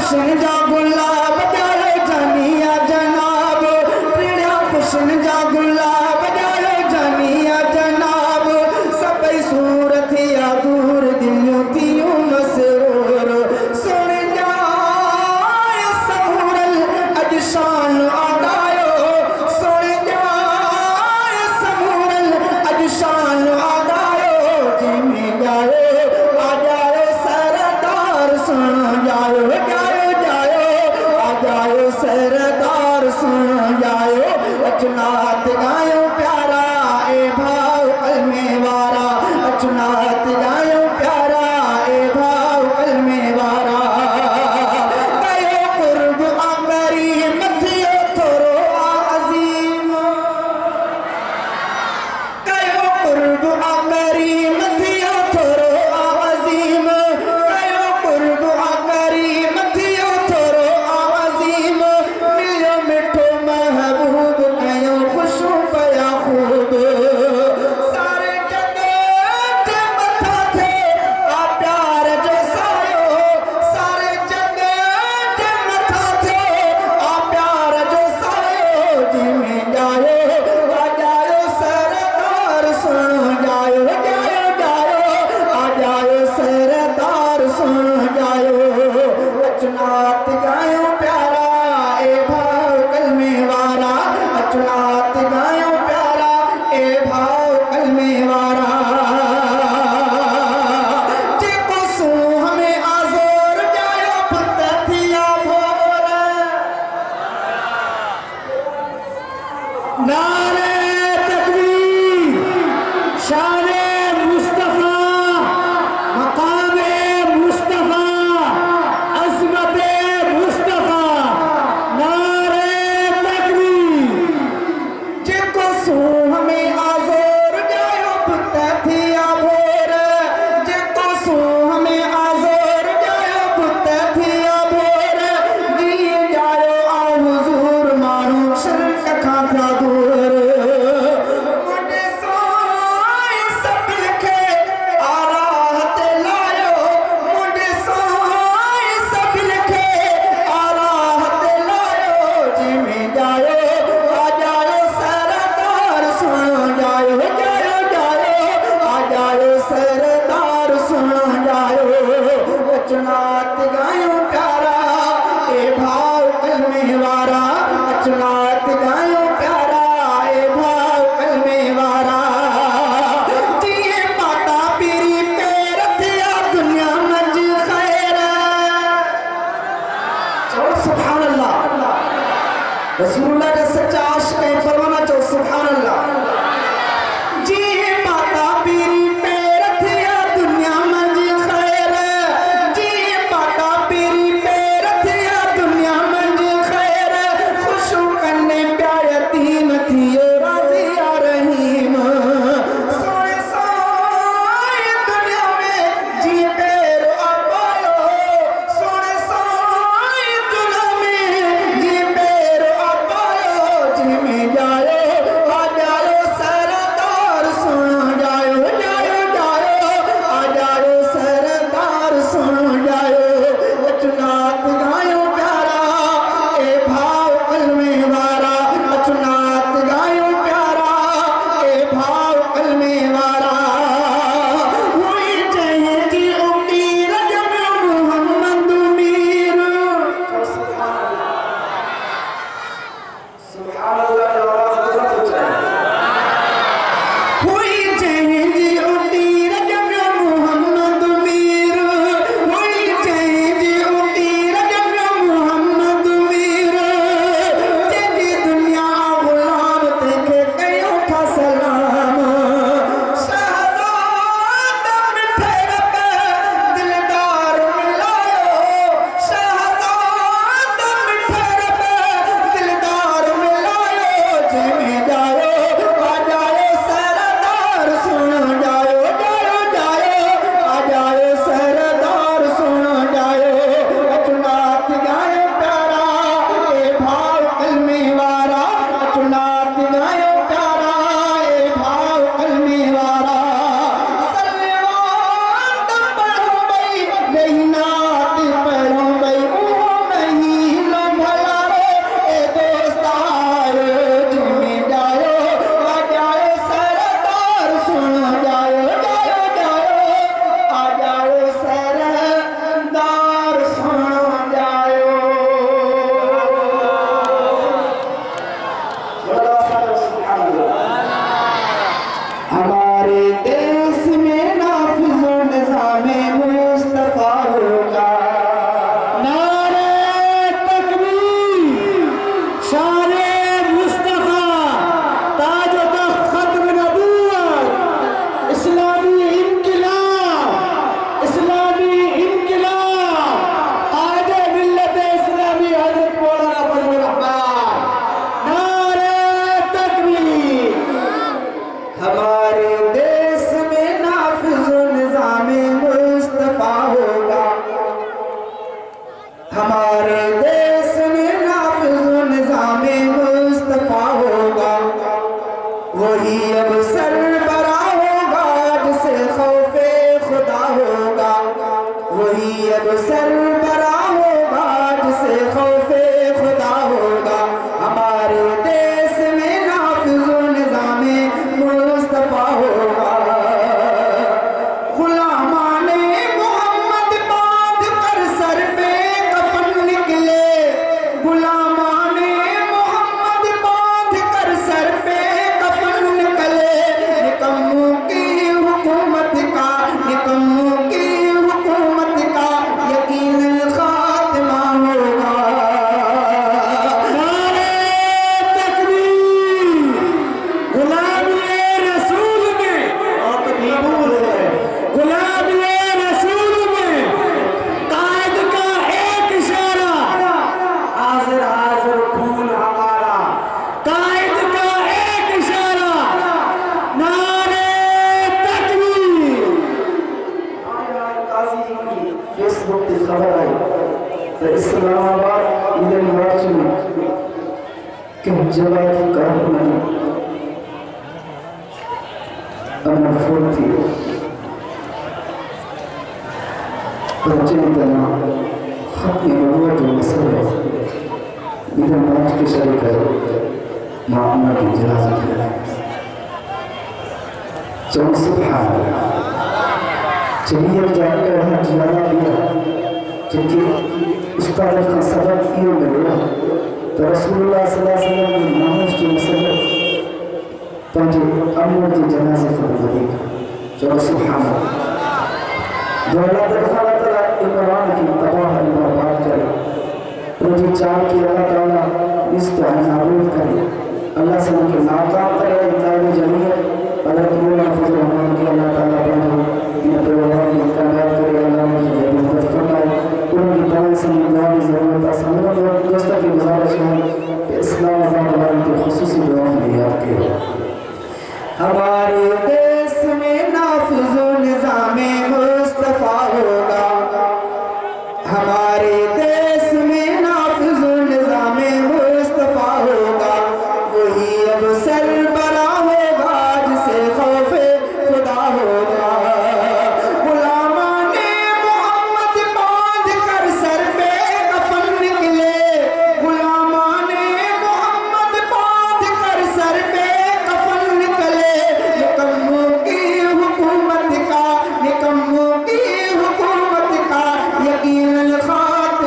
खुशन जा गुलाब जायो जानिया जनाब प्रिया खुशन जा गुलाब जायो जानिया जनाब सबई सूरत या दूर दिलियों थियूं मसरूर सुन जाए समूरल अज शान आगायो सुन जाए समूरल अज शान आगायो जिमें जायो आ जायो सरदार सुन जायो जायो जायो आ जायो सरदार सुन जायो अचनात गायो प्यारा ए भाव कलमे वारा अचनात गायो प्यारा ए भाव कलमे वारा कयो कुर्ब आमरी मथियो थोरो अजीम कयो कुर्ब आमरी मथियो थोरो अजीम कयो कुर्ब आमरी मथियो थोरो अजीम मिलियो मिठो महबूब कयो खुशू पया खूब सारे जगत मथा थे आ प्यार जो सायो सारे जगत मथा थे आ प्यार जो सायो जिमें जायो आ जायो सरदार सुन जायो जायो जायो आ जायो सरदार सुन जायो अचनात गायो प्यारा ए भाव कलमे वारा अचनात गायो प्यारा ए भाव कलमे वारा जेको सू हमें आज़ोर जायो पुत थिया भोर नारे तकबीर शाने मुस्तफा मकामे मुस्तफा अज़मते मुस्तफा नारे तकबीर जेको सू हमें आज़ोर जायो पुत थिया भोर जेको सू हमें आज़ोर जायो पुत थिया भोर जी जायो आ हुजूर माण्हू शिरक खां था दूर मुंहिंजे सोए सभ लिखे आ राह ते लायो मुंहिंजे सोए सभ लिखे आ राह ते लायो जिमें जायो आ जायो सरदार सुन जायो जायो जायो आ जायो सरदार सुन जायो अचनात गायो प्यारा ए भाव कलमे वारा अचनात गायो प्यारा ए भाव कलमे वारा जिए माता पीरी पैर थिया दुनिया मंज खैर चलो सुभान अल्लाह रसूलुल्लाह का सच्चा आशिक है परवाना चो सुभान अल्लाह जिए माता पीरी पैर थिया दुनिया मंज खैर जिए माता पीरी पैर थिया दुनिया मंज खैर खुशू कन्ने प्यार यतीम थियो राज़ी या रहीम सोए सोए दुनिया में जी पैर आपायो सोए सोए दुनिया में जी पैर आपायो जिमें जायो हमारे देश में नाफिज़ निज़ामे मुस्तफ़ा होगा, वही अब सरबरा होगा जिसे खौफे खुदा होगा, वही अब सरबरा होगा जिसे खौफे खुदा होगा। हमारे देश में नाफिज़ निज़ामे मुस्तफ़ा होगा। गुलामाने मोहम्मद बांध कर सर पे कफन निकले, गुलामाने मोहम्मद बांध कर सर पे कफन निकले। निकम्मों की हुकूमत का, निकम्मों की हुकूमत का यकीनन खात्मा होगा। नारे तकबीर, गुलामी रसूल में, गुलामी रसूल में कायद का एक इशारा, हाजिर हाजिर खून हमारा, कायद का एक इशारा, नारे तकबीर। फेसबुक की खबर आई तो इस्लामाबाद मिलन मार्च में कि जगह की कारकुनाई अनफोर थी। बच्चे तना खत्म नबूवत जो मसला मिलन मार्च के शरीक है मामला की जनाजा है। चलो सुभान अल्लाह। चलिए जाकर यहाँ जियारा दिया क्योंकि उस्ताद का सबक क्यों मिला तो रसूलुल्लाह सल्लल्लाहु अलैहि वसल्लम की नामों के मसलक पंजे अमर के जनाजे पर बदी। चलो सुभान अल्लाह। जो अल्लाह ताला इमरान की तबाह बर्बाद करे, रोजी चार की अल्लाह ताला इस तो नाबूद करे, अल्लाह से उनके नाकाम करे इंतज़ाम जमीयत अल्लाह तुम्हें महफूज रहमान की अल्लाह ताला बना इन्हें परिवार में कामयाब करे, अल्लाह उनकी मदद फरमाए। उनकी तमाम दुआ की ज़रूरत है। समझो दोस्तों की गुजारिश है कि इस्लाम वाले के खुसूसी दुआ में याद करो। हमारे देश में नाफिज़ निज़ामे मुस्तफ़ा होगा, हमारे देश में नाफिज़ निज़ामे मुस्तफ़ा होगा, वही अब सरबरा होगा जिसे खौफे खुदा होगा। गुलामाने मोहम्मद बांध कर सर पे कफन निकले, गुलामाने मोहम्मद बांध कर सर पे कफन निकले। निकम्मों की हुकूमत का, निकम्मों की हुकूमत का यकीनन खात्मा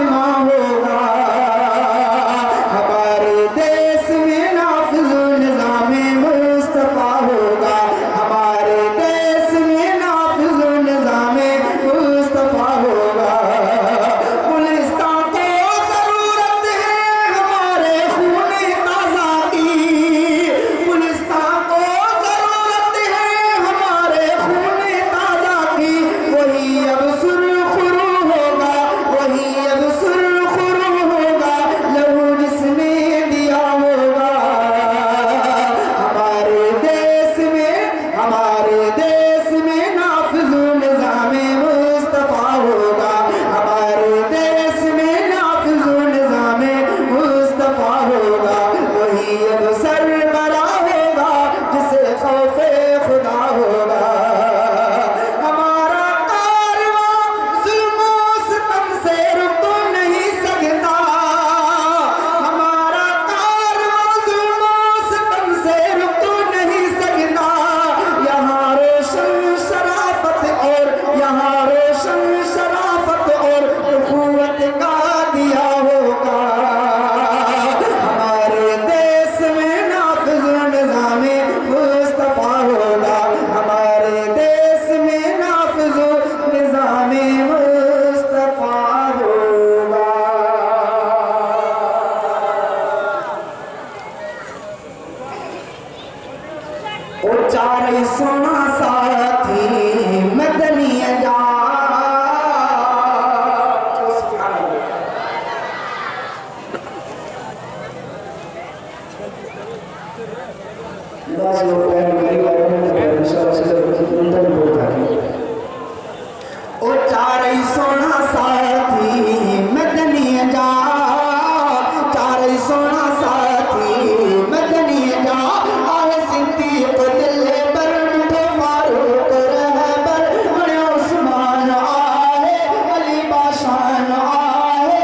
शान आहे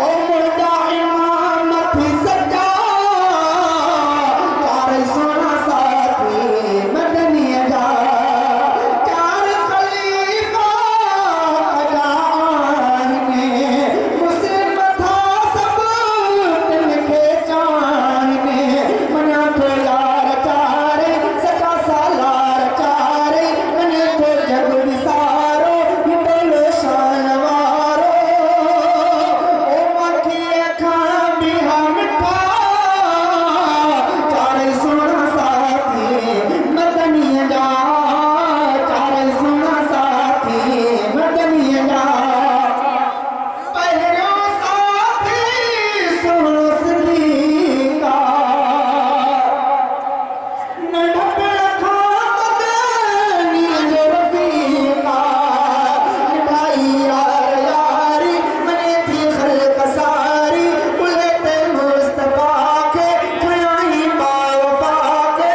ओ मुर्दा इमाम थी सजा चार सोना साथी मदनी जा चार खलीफा अजाने मुस्लिम था सब तिनके चाहने मना तो यार चारे सका सालार चारे मने तो जग विसारो हिंदलो शानवारो ओ मखी अखां भी हम ठा चारे सोना साथी मदनी जा चारे सोना साथी मदनी जा पहलो साथी सुनो सलीका नढ़पड़ खां मदनी जो रफ़ीका निभाई यार यारी मने थी ख़ल्क़ सारी कुले ते मुस्तफ़ा के खयाई बावफ़ा के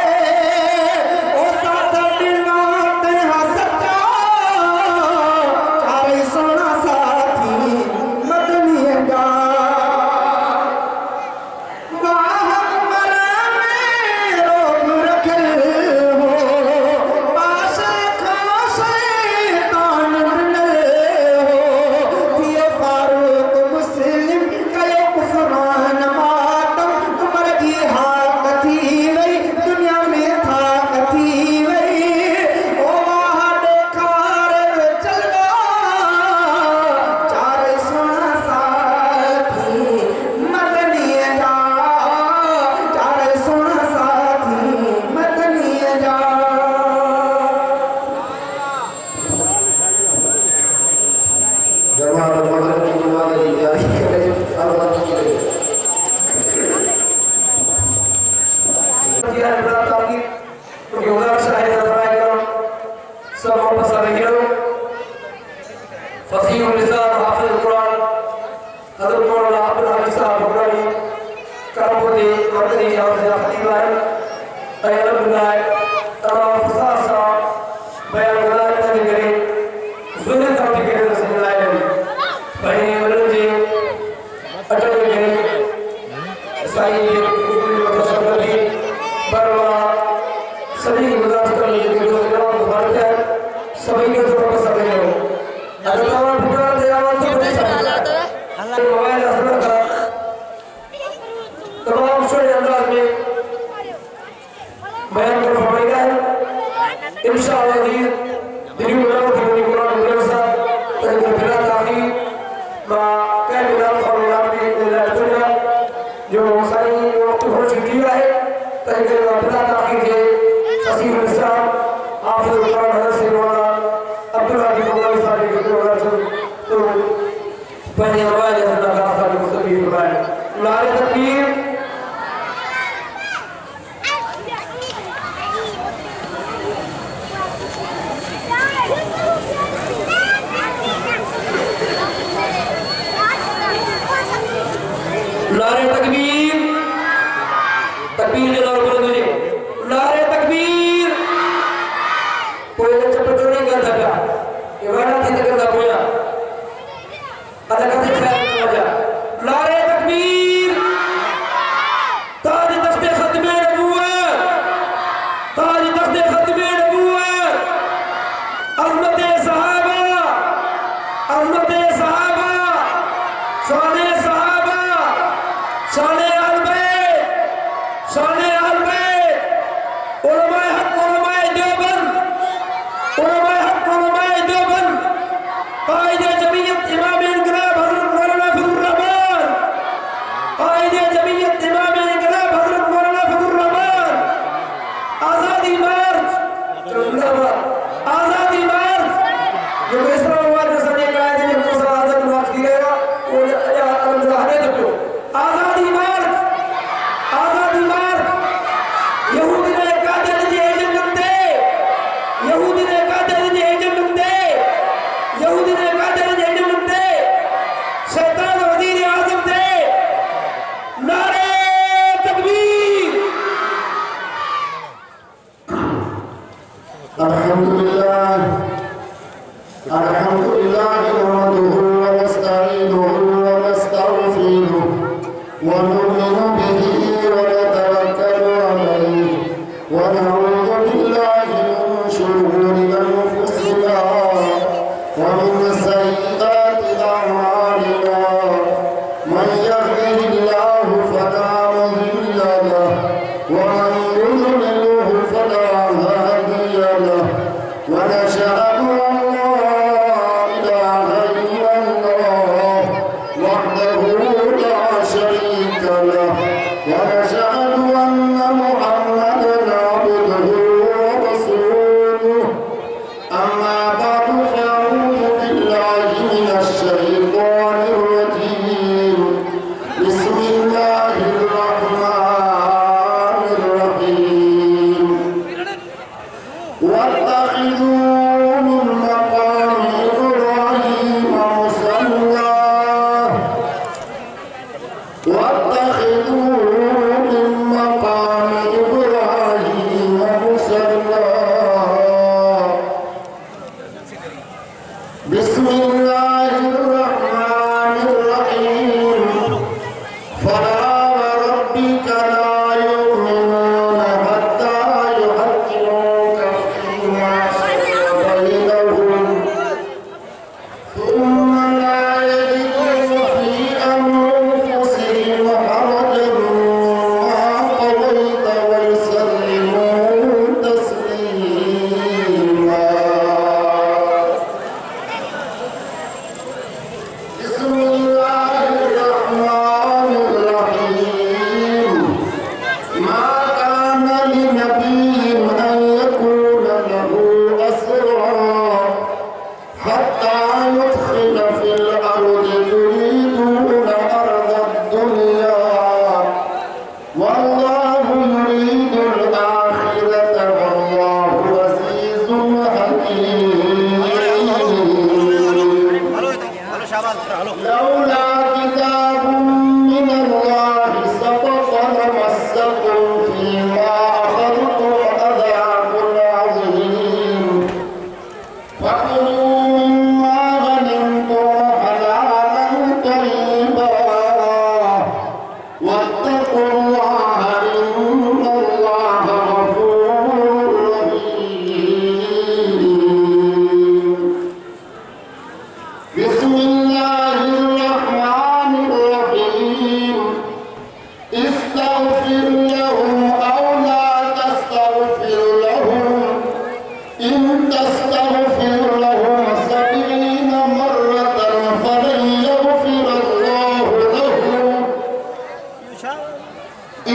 ओ साथ ॾिना तंहिं सच्चा चारे सोना साथी मदनी जा बाहर में रोब रखल हो पासे खां शैतान ॾिनल हो थिए फारूक मुस्लिम कयो कुफ़रान मातम उमर जी हाक थी वई दुनिया में थाक थी वई ओ वाह ॾेखार चलवा चार सोना साथी मदनी जा चार सोना साथी मदनी जा जमात मदद की नमाज जारी करे अल्लाह की Dia berat lagi Bagaimana saya terbaikkan Sama pasal hidup Fasihul lisan Hafizul Quran Hadul Maulana Abdul Hamid Sahab Bukhari Karamuti Abdul Hamid Khalifain Ayat Abdullah Tamam Fasasa Bayan Gulai Tadi Gari Zuhid Tadi Gari Rasulullah Bayi Waluji Atal Gari Sayyid Mutasabbi Barwa सभी गुजारिश कर लीजिए कि जो इमाम भारत है सभी के तौर पर सभी लोग अगर तमाम पुकार दे आवाज तो बड़ी सारी मोबाइल असर का तमाम शोर अंदाज में बयान कर फरमाएगा इंशाअल्लाह जी दिल्ली में की बनी कुरान मदरसा तरीके बिना ताकीद मा कई बिना फरमान की दुनिया जो सारी वक्त हो चुकी है तरीके बिना ताकीद के फसीहुल लिसान हाफिजुल कुरान हज़रत से मौलाना अब्दुल हादी मौलाना साहब के प्रोग्राम तो पहले हमारे जैसा गासा जो सभी फरमाए नारे तकबीर नारे तकबीर तकबीर जो नारे बोलो मुझे नारे तकबीर कोई cepet नहीं करता क्या इबादत नहीं करता कोई ada kasih saya saja नारे तकबीर ताज तख्त खत्म नबूवत ताज तख्त खत्म नबूवत अज़मत सहाबा शान सहाबा शान अहल बैत उलमाए हक उलमाए देवबंद कायदे जमीयत इमाम इनकलाब हज़रत मौलाना फजलुर रहमान कायदे जमीयत इमाम इनकलाब हज़रत मौलाना फजलुर रहमान आज़ादी मार्च जो इस तरह हुआ जो सदी कायदे में मुसा आज़ाद मार्च किया वो लौला किताबुम मिनल्लाहि सबक़ लमस्सकुम फीमा अख़ज़्तुम अज़ाबुन अज़ीम फकुलू मिम्मा गनिमतुम हलालन तय्यिबा वत्तक़ुल्लाह इन्नल्लाह गफूरुर रहीम। बिस्मिल्लाहिर्रहमानिर्रहीम। इस्तग़फिर लहुम औ ला तस्तग़फिर लहुम इन तस्तग़फिर लहुम 70 मर्रतन फलन यग़फिरल्लाहु लहुम।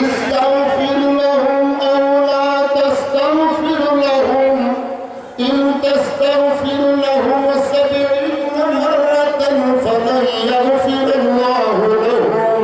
इस्तग़फिर लहुम औ ला तस्तग़फिर लहुम इन तस्तग़फिर लहुम 70 मर्रतन फलन यग़फिरल्लाहु लहुम।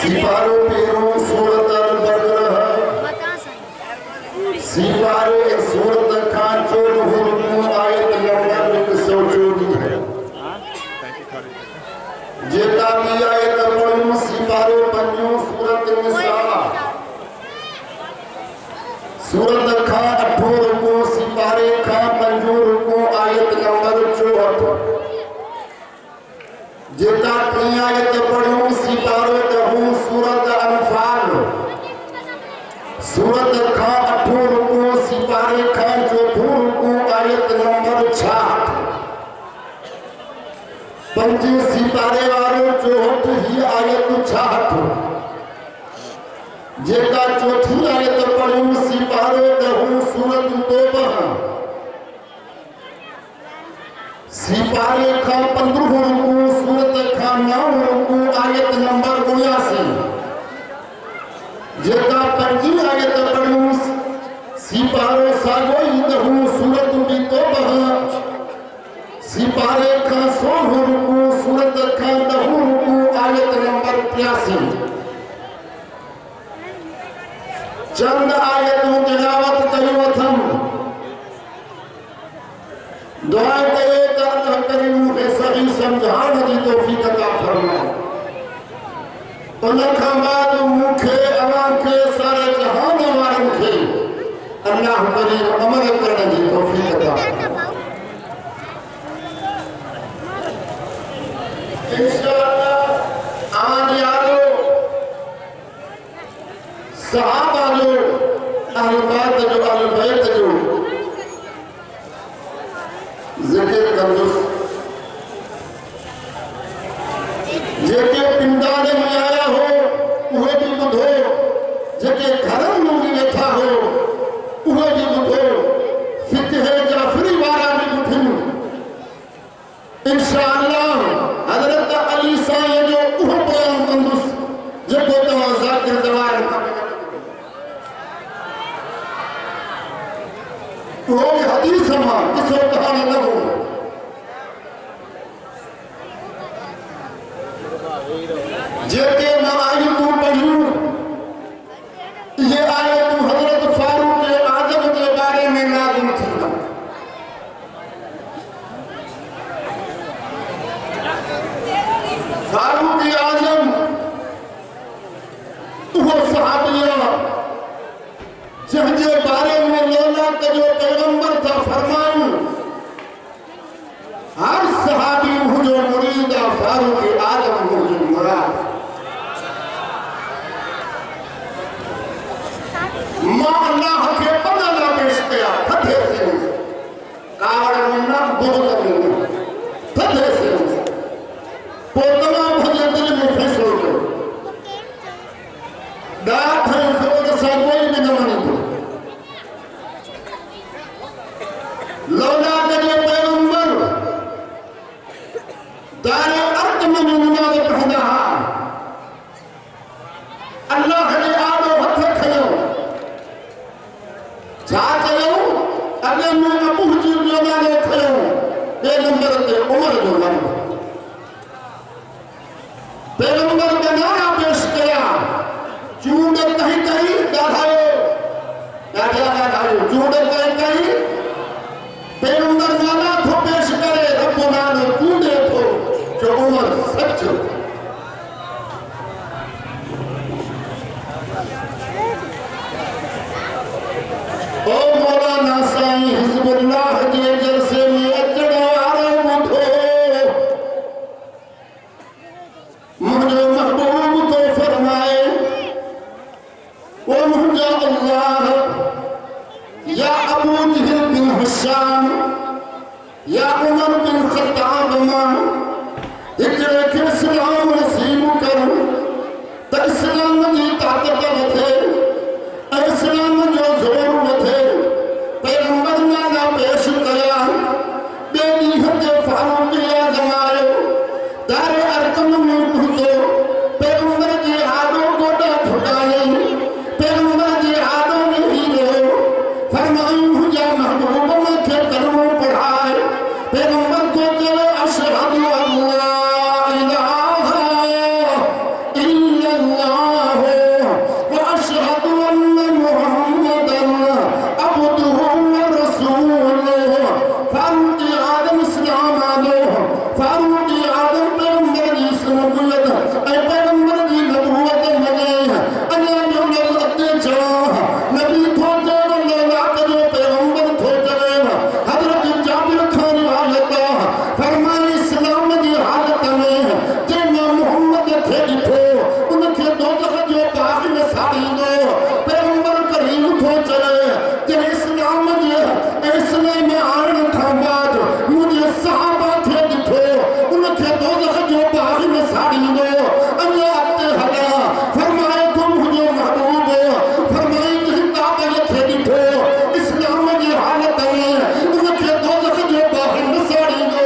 सिपारो पेरो सूरत अल-बकरा सिपारे सूरत खान चोर हुरमू आयत नंबर 124 है। जेका भी आयत पढ़ूं सिपारो पंजो सूरत निसा सूरत खान 8 रुको सिपारे खान पंजो रुको आयत नंबर 64। जेका टी आयत पढ़ूं सिपारो दहू सूरत अनफाल सूरत खान 8 रुको सिपारे खान 4 रुको आयत नंबर 66। पंजे सिपारे वारो 64 ही आयत 66। जेका चौथी आयत पढ़ूं सिपारो दहू सूरत तौबा सिपारे खां 15 रुको सूरत खां 9 रुको आयत नंबर 79। जेका पंजी आयत पढ़ूं सिपारो सागोई दहू सूरत बि तौबा सिपारे खां 16 रुको सूरत खां 10 रुको आयत नंबर 83। चंद आयतों तिलावत कई वथम दुआ कये त अल्लाह करीम खे सही समझाण जी तौफीक अता फरमाए। उन खां बाद मूंखे अवां खे सारे जहान वारनि खे अल्लाह करीम अमल करण जी तौफीक अता फरमाए। इंशाअल्लाह आज यारो सहाबा जो अहल बैत जो जिक्र कंदुस। जेके पिंडाने में आया हो उहे भी ॿुधो, जेके घरनि में भी वेठा हो उहे भी ॿुधो, फिक़्ह जाफ़री वारा भी ॿुधनि। इंशाअल्लाह हज़रत अली साईं जो उहो बयान कंदुसि जेको तव्हां ज़ाकिर दवार वो हदीस मां किसो कहानी न हो। जेके मां आयतूं पढ़ियूं ये आयतूं हज़रत फारूक आज़म के बारे में नाज़िल थींदा। फारूक आज़म उमर जो लम पैगंबर बनाया पेश किया चूंड कहीं कहीं दाधायो चूंड कहीं कहीं पैगंबर नाला थो पेश करे रब्बो नालो कूदे थो जो उमर सच ओ मौलाना साईं हिज़्बुल्लाह जे जलसे में अचण वारो ॿुधो मुंहिंजो महबूब तो फरमाए ओ मुंहिंजा अल्लाह या अबू जहल बिन हिशाम या उमर बिन ख़त्ताब मां हिकिड़े खे इस्लाम नसीब कर त इस्लाम जी ताक़त वधे ऐं इस्लाम जो ज़ोर वधे पैगंबर नाला पेश कया ॿिए ॾींहं ते फारूक़ आज़म आयो दारे अरकम में पहुतो पैगंबर जे आॾो गोॾा ठुकायई पैगंबर जे आॾो में ही रहियो फरमायूं मुंहिंजा महबूब मूंखे कलमो पढ़ाए पैगंबर तो चयो अशहदु अल्ला इलाहा इल्लल्लाह व अशहदु अन्न मुहम्मदन अब्दुहु व रसूलुहु फारूक़ आज़म इस्लाम आलो फारूक़ आज़म पैगंबर जी सुन्नत ऐं पैगंबर जी नबूवत मञे अल्लाह जो नबी अॻिते चयो नबी थो चयो लाक जो पैगंबर थो चवे हज़रत जाबिर खां रिवायत फरमाए इस्लाम जी हालत में जंहिं मुहम्मद खे ॾिठो उनखे दोज़ख जो बाग़ में साड़ींदो पैगंबर करीम थो चवे जंहिं इस्लाम जे इस्लाम में आणण खां बाद मुंहिंजे सहाबा खे ॾिठो उनखे दोज़ख जो बाग़ में साड़ींदो अल्लाह अॻिते हलिया फरमाए थो मुंहिंजो महबूब फरमाए जंहिं काबे खे ॾिठो इस्लाम जी हालत में उनखे दोज़ख जो बाग़ में साड़ींदो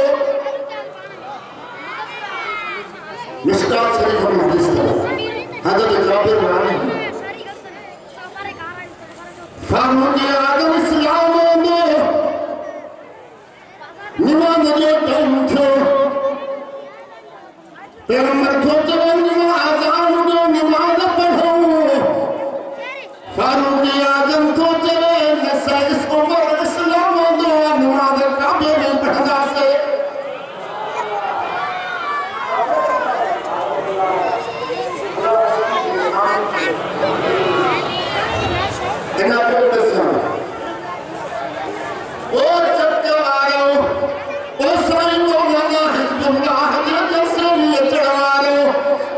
मिशकात शरीफ में हदीस है हज़रत जाबिर रावी फारूक़ आज़म इस्लाम में नमाज जो टाइम थियो पैगंबर थो चवे नमाज आज़ान जो नमाज पढ़ो फारूक़ आज़म थो चवे नसा इस उमर इस्लाम जो नमाज काबे में पढ़ंदासीं इन ओ चक्कर आयो ओ साईं मौलाना हिज़्बुल्लाह जे जलसे में अचण वारो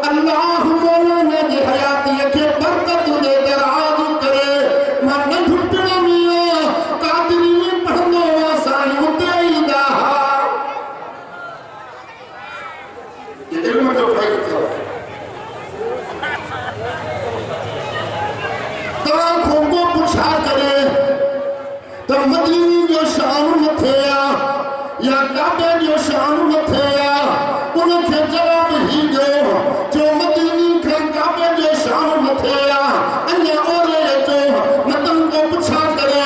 अल्लाह मौलाना जी हयातीअ खे बरकत ॾे दराज करे मां नंढपण में कादरी में पढ़ंदो हुआ साईं हुते ईंदा हुआ इल्म जो फ़ाइदो थियो तव्हां खां को पुछा करे तो मदीने जो शान मथे या काबे जो शान मथे उनखे जवाब ही ॾियो जो मदीने खां काबे जो शान मथे अञा ओरे अचो मतन को पुछा करे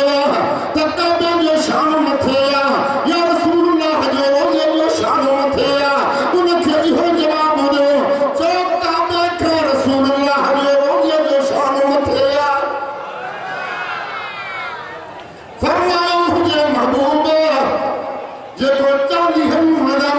त काबे जो शान मथे या रसूलुल्लाह जो रोज़े जो शान मथे उनखे इहो जवाब ॾियो चो काबे खां रसूलुल्लाह जो रोज़े जो शान मथे फरमायो मुझे महबूब जेको 40 हज़ार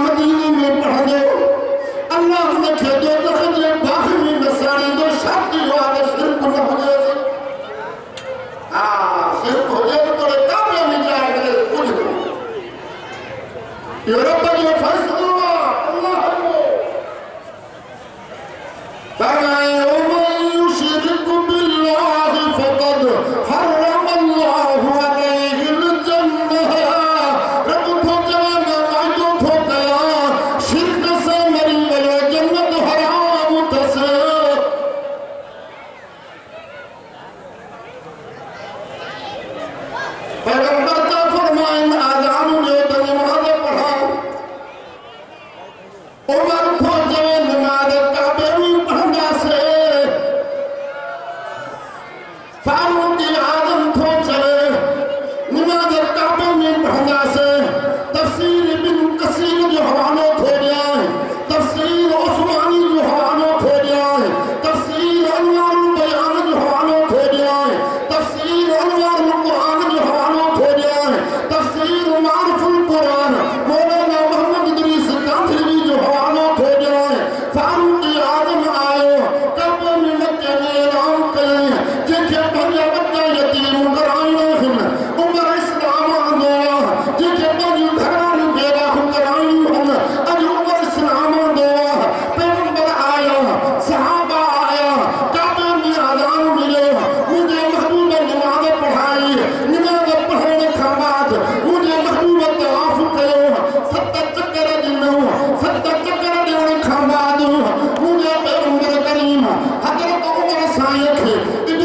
70 चक्कर ॾियण खां बाद मुंहिंजे पैगंबर करीम हज़रत उमर साईं खे